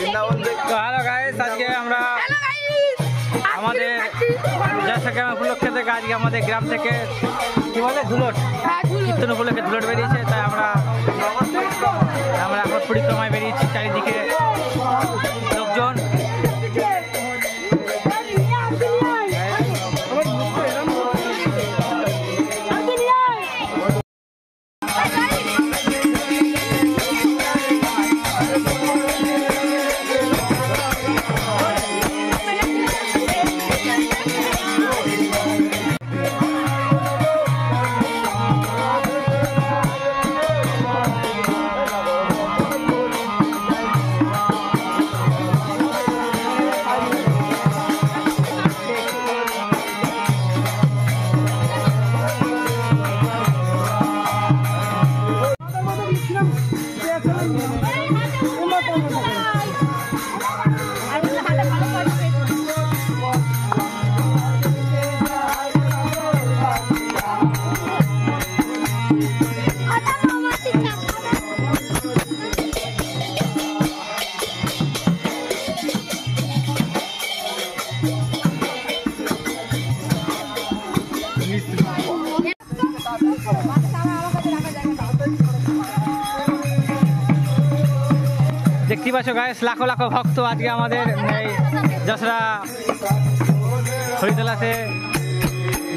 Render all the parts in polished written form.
Hello guys, আজকে আমরা আমাদের গ্রাম উপলক্ষে থেকে আজকে আমাদের গ্রাম থেকে কি বলে ধুলট কীর্তন উপলক্ষে ধুলট বেরিয়েছে, তাই আমরা এখন পরিক্রমায় বেরিয়েছি। চারিদিকে লোকজন, দেখতে পাচ্ছ গাইস লাখো লাখো ভক্ত আজকে আমাদের এই যশোরা হরিতলাতে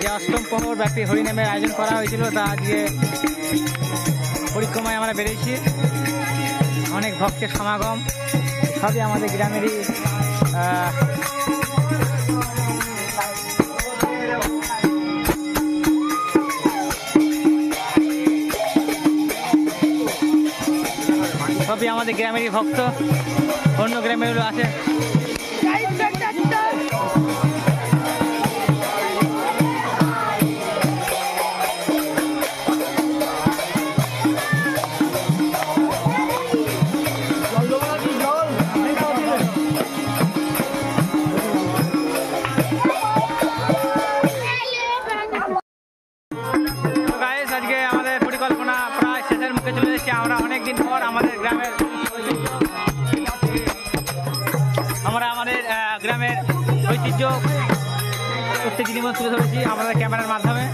যে অষ্টম প্রহর ব্যাপী হরিনামের আয়োজন করা হয়েছিল, তা আজকে পরিক্রমায় আমরা বেরিয়েছি। অনেক ভক্তের সমাগম, সবই আমাদের গ্রামেরই সবই আমাদের গ্রামেরই ভক্ত, অন্য গ্রামেরও আছে। আজকে আমাদের পরিকল্পনা প্রায় শেষের মুখে চলে এসেছি। আমরা অনেকদিন পর আমাদের গ্রামের ঐতিহ্য প্রত্যেক জিনিস তুলে ধরেছি আমাদের ক্যামেরার মাধ্যমে।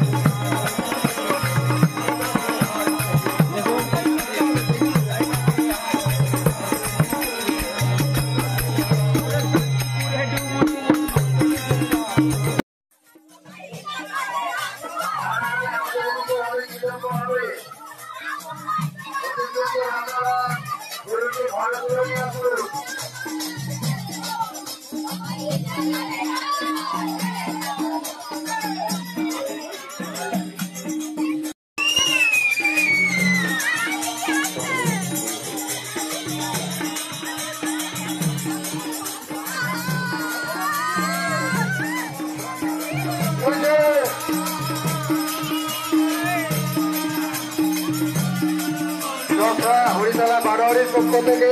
হরিতলা বারোয়ারির পক্ষ থেকে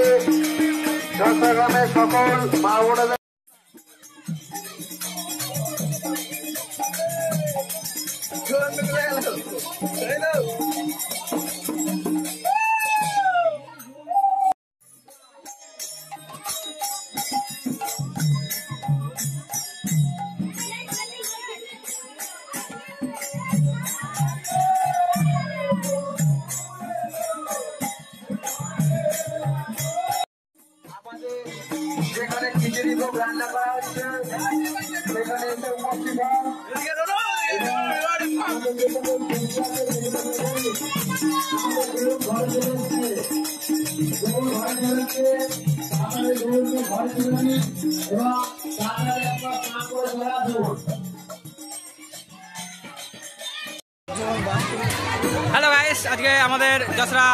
যশোর গ্রামের সকল মা বোনেদের যেখানে খিচুড়ি ভোগ রান্না করা হচ্ছে সেখানে এসে উপস্থিত হ্যালো গাইস, আজকে আমাদের যশোরা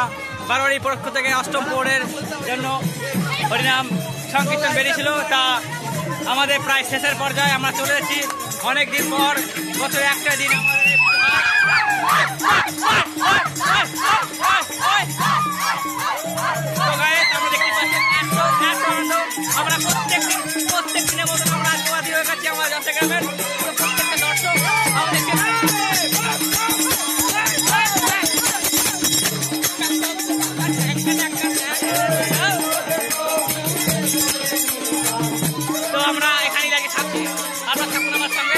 বারোয়ারি পক্ষ থেকে অষ্টম প্রহরের জন্য হরিনাম সংকীর্তন বেরিয়েছিল, তা আমাদের প্রায় শেষের পর্যায়ে আমরা চলে এসেছি। অনেকদিন পর বছরে একটা দিন আমরা প্রত্যেক দিনের মতন আমরা আশীর্বাদী হয়ে গেছি। আমরা যশোর গ্রামের প্রত্যেকটা দর্শক আমাদেরকে আমার সঙ্গে